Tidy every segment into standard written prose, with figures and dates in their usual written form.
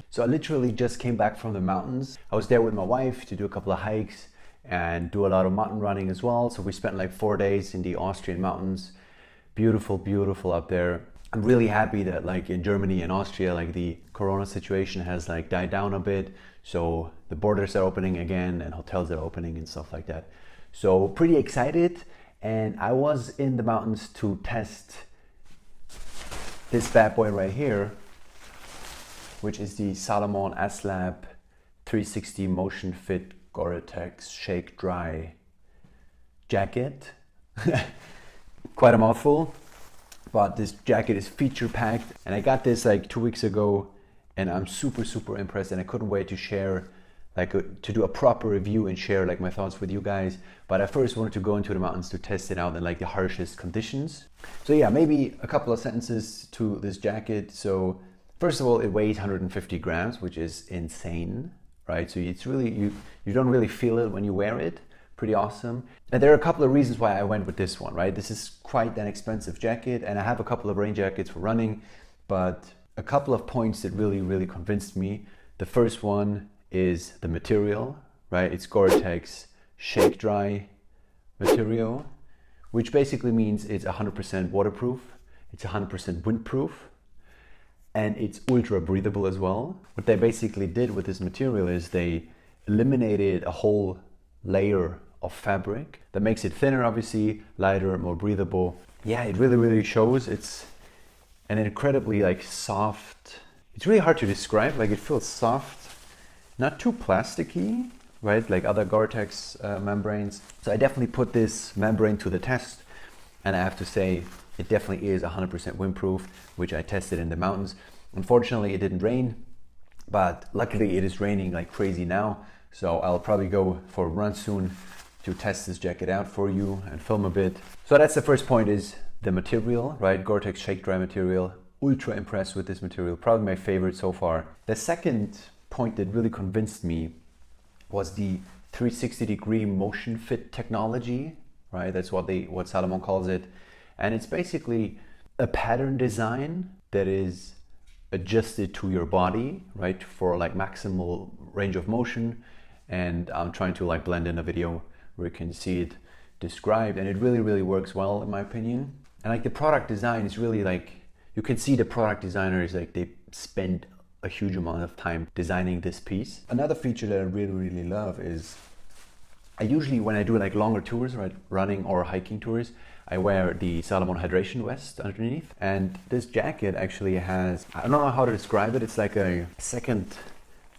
So I literally just came back from the mountains. I was there with my wife to do a couple of hikes and do a lot of mountain running as well. So we spent like 4 days in the Austrian mountains. Beautiful, beautiful up there. I'm really happy that like in Germany and Austria, like the corona situation has like died down a bit. So the borders are opening again and hotels are opening and stuff like that. So pretty excited. And I was in the mountains to test this bad boy right here, which is the Salomon S-Lab 360 Motionfit Gore-Tex Shake Dry jacket. Quite a mouthful, but this jacket is feature packed, and I got this like 2 weeks ago, and I'm super impressed, and I couldn't wait to share to do a proper review and share like my thoughts with you guys. But I first wanted to go into the mountains to test it out in like the harshest conditions. So yeah, maybe a couple of sentences to this jacket. So first of all, it weighs 150 grams, which is insane, right? So it's really, you don't really feel it when you wear it. Pretty awesome. And there are a couple of reasons why I went with this one, right? This is quite an expensive jacket, and I have a couple of rain jackets for running, but a couple of points that really convinced me. The first one is the material, right? It's Gore-Tex Shake Dry material, which basically means it's 100% waterproof, it's 100% windproof, and it's ultra breathable as well. What they basically did with this material is they eliminated a whole layer of fabric that makes it thinner, obviously, lighter, more breathable. Yeah, it really shows. It's an incredibly like soft, it's really hard to describe, like it feels soft, not too plasticky, right, like other Gore-Tex membranes. So I definitely put this membrane to the test, and I have to say it definitely is 100% windproof, which I tested in the mountains. Unfortunately, it didn't rain, but luckily it is raining like crazy now. So I'll probably go for a run soon to test this jacket out for you and film a bit. So that's the first point, is the material, right? Gore-Tex Shake Dry material. Ultra impressed with this material, probably my favorite so far. The second point that really convinced me was the 360-degree Motionfit technology, right? That's what Salomon calls it. And it's basically a pattern design that is adjusted to your body, right? For like maximal range of motion. And I'm trying to like blend in a video where you can see it described, and it really works well in my opinion. And like the product design is really like, you can see the product designers, like they spend a huge amount of time designing this piece. Another feature that I really love is, I usually, when I do like longer tours, right, running or hiking tours, I wear the Salomon hydration vest underneath. And this jacket actually has, I don't know how to describe it, it's like a second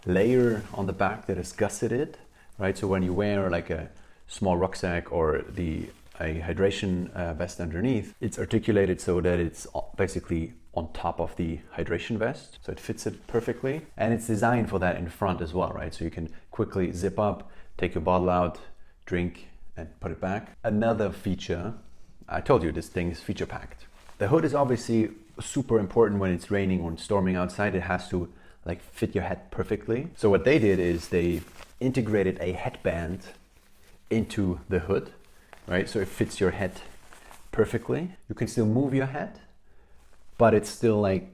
layer on the back that is gusseted, right? So when you wear like a small rucksack or a hydration vest underneath, it's articulated so that it's basically on top of the hydration vest, so it fits it perfectly. And it's designed for that in front as well, right? So you can quickly zip up, take your bottle out, drink, and put it back. Another feature, I told you this thing is feature packed. The hood is obviously super important when it's raining or storming outside. It has to like fit your head perfectly. So what they did is they integrated a headband into the hood, right? So it fits your head perfectly. You can still move your head, but it's still like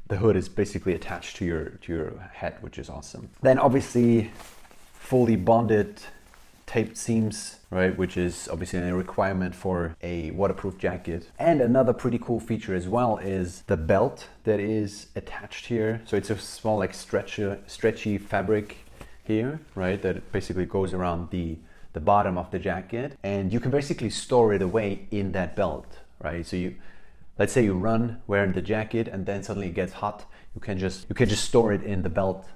the hood is basically attached to your head, which is awesome. Then obviously fully bonded taped seams, right, which is obviously a requirement for a waterproof jacket. And another pretty cool feature as well is the belt that is attached here. So it's a small like stretchy fabric here, right, that basically goes around the bottom of the jacket, and you can basically store it away in that belt, right? So let's say you run wearing the jacket and then suddenly it gets hot, you can just store it in the belt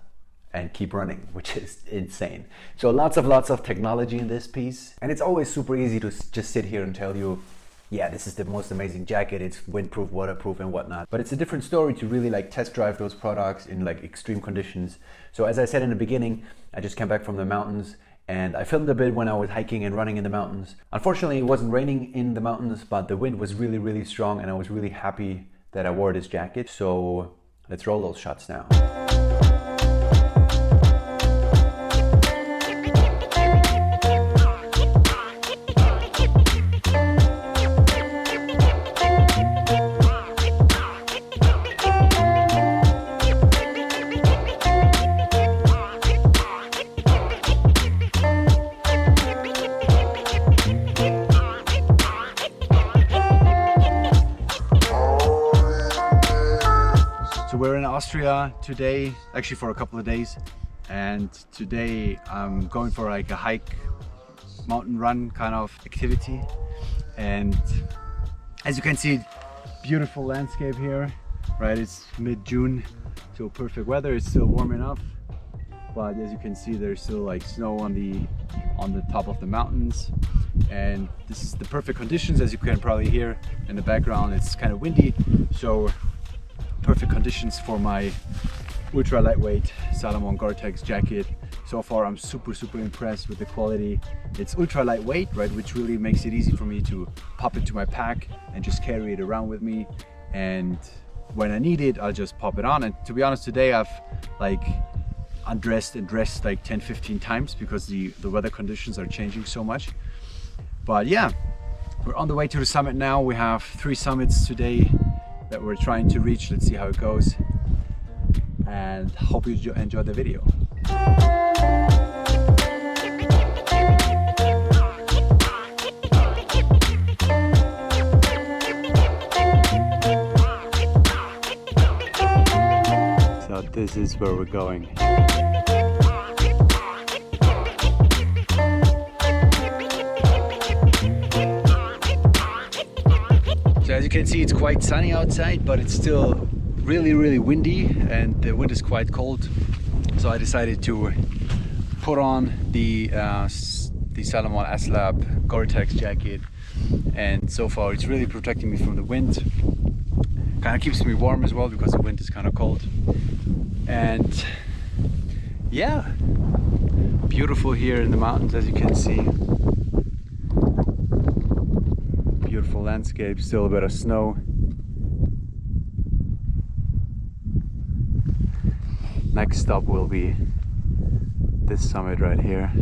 and keep running, which is insane. So lots of technology in this piece, and it's always super easy to just sit here and tell you, yeah, this is the most amazing jacket, it's windproof, waterproof and whatnot. But it's a different story to really like test drive those products in like extreme conditions. So as I said in the beginning, I just came back from the mountains and I filmed a bit when I was hiking and running in the mountains. Unfortunately, it wasn't raining in the mountains, but the wind was really strong, and I was really happy that I wore this jacket. So let's roll those shots now. Austria today, actually for a couple of days, and today I'm going for like a hike, mountain run kind of activity. And as you can see, beautiful landscape here, right? It's mid-June, so perfect weather. It's still warm enough, but as you can see, there's still like snow on the top of the mountains, and this is the perfect conditions. As you can probably hear in the background, it's kind of windy, so perfect conditions for my ultra lightweight Salomon Gore-Tex jacket. So far I'm super impressed with the quality. It's ultra lightweight, right, which really makes it easy for me to pop into my pack and just carry it around with me, and when I need it I'll just pop it on. And to be honest, today I've like undressed and dressed like 10-15 times because the weather conditions are changing so much. But yeah, we're on the way to the summit now. We have 3 summits today that we're trying to reach. Let's see how it goes, and hope you enjoy the video. So this is where we're going. So as you can see, it's quite sunny outside, but it's still really windy, and the wind is quite cold. So I decided to put on the Salomon S-Lab Gore-Tex jacket, and so far it's really protecting me from the wind. Kind of keeps me warm as well because the wind is kind of cold. And yeah, beautiful here in the mountains, as you can see. Beautiful landscape, still a bit of snow. Next stop will be this summit right here,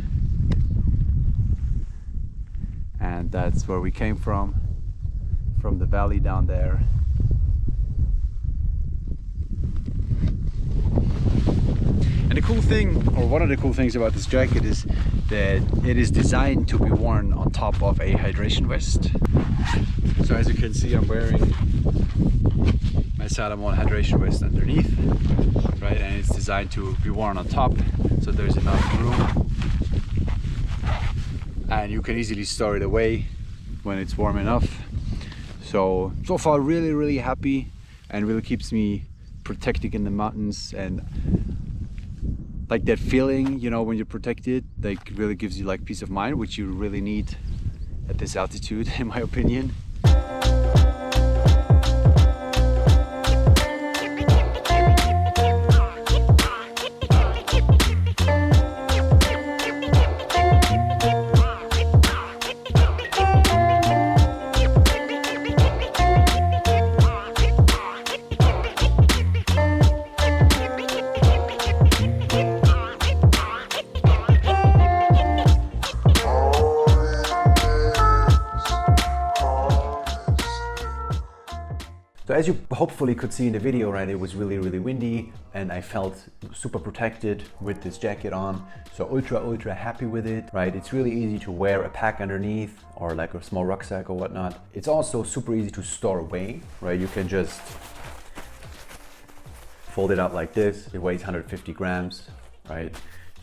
and that's where we came from the valley down there. And the cool thing, or one of the cool things about this jacket, is that it is designed to be worn on top of a hydration vest. So as you can see, I'm wearing my Salomon hydration vest underneath, right? And it's designed to be worn on top, so there's enough room, and you can easily store it away when it's warm enough. So far really happy, and really keeps me protected in the mountains, and like that feeling, you know, when you're protected, like really gives you like peace of mind, which you really need at this altitude, in my opinion. So as you hopefully could see in the video, right, it was really windy, and I felt super protected with this jacket on. So ultra happy with it, right? It's really easy to wear a pack underneath or like a small rucksack or whatnot. It's also super easy to store away, right? You can just fold it up like this. It weighs 150 grams, right?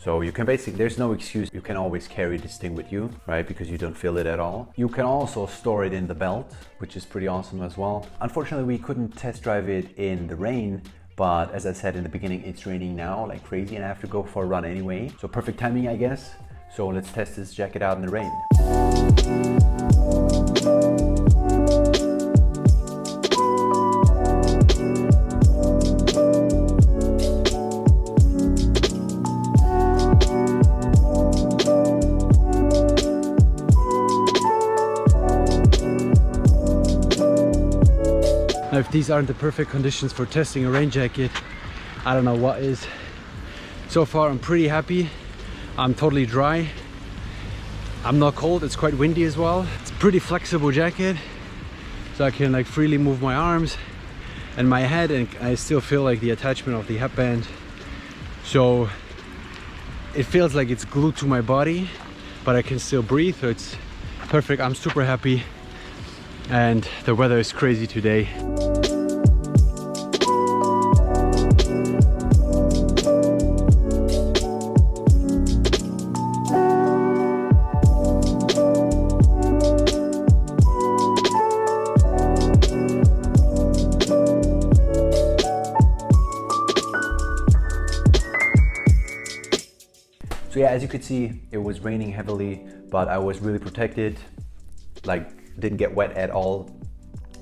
So you can basically, there's no excuse. You can always carry this thing with you, right? Because you don't feel it at all. You can also store it in the belt, which is pretty awesome as well. Unfortunately, we couldn't test drive it in the rain, but as I said in the beginning, it's raining now like crazy, and I have to go for a run anyway. So perfect timing, I guess. So let's test this jacket out in the rain. Now, if these aren't the perfect conditions for testing a rain jacket, I don't know what is. So far I'm pretty happy. I'm totally dry. I'm not cold, it's quite windy as well. It's a pretty flexible jacket, so I can like freely move my arms and my head, and I still feel like the attachment of the headband. So it feels like it's glued to my body, but I can still breathe, so it's perfect. I'm super happy, and the weather is crazy today. as you could see, it was raining heavily, but I was really protected, like didn't get wet at all.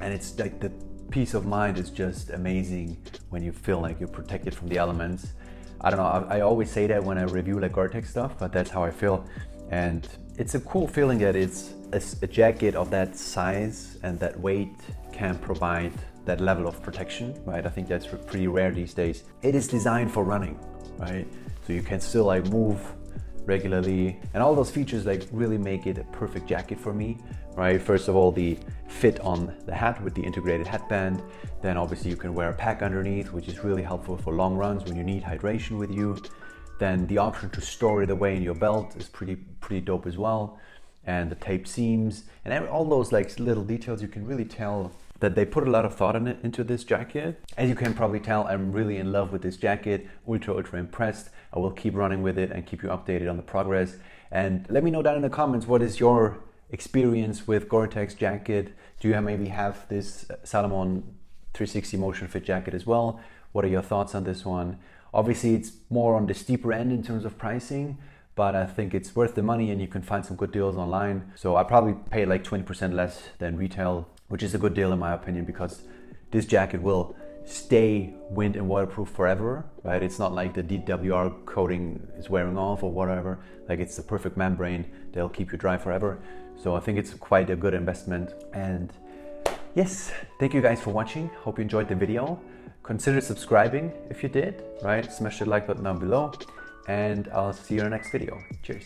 And it's like the peace of mind is just amazing when you feel like you're protected from the elements. I don't know, I always say that when I review like Gore-Tex stuff, but that's how I feel. And it's a cool feeling that it's a jacket of that size and that weight can provide that level of protection, right? I think that's pretty rare these days. It is designed for running, right? So you can still like move regularly, and all those features like really make it a perfect jacket for me, right? First of all, the fit on the hat with the integrated headband. Then obviously you can wear a pack underneath, which is really helpful for long runs when you need hydration with you. Then the option to store it away in your belt is pretty dope as well. And the tape seams and all those like little details, you can really tell that they put a lot of thought into this jacket. As you can probably tell, I'm really in love with this jacket, ultra impressed. I will keep running with it and keep you updated on the progress. And let me know down in the comments, what is your experience with Gore-Tex jacket? Do you maybe have this Salomon 360 Motionfit jacket as well? What are your thoughts on this one? Obviously it's more on the steeper end in terms of pricing, but I think it's worth the money and you can find some good deals online. So I probably paid like 20% less than retail, which is a good deal in my opinion, because this jacket will stay wind and waterproof forever, right? It's not like the DWR coating is wearing off or whatever. Like it's the perfect membrane, they'll keep you dry forever. So I think it's quite a good investment. And yes, thank you guys for watching. Hope you enjoyed the video. Consider subscribing if you did, right? Smash the like button down below, and I'll see you in the next video. Cheers.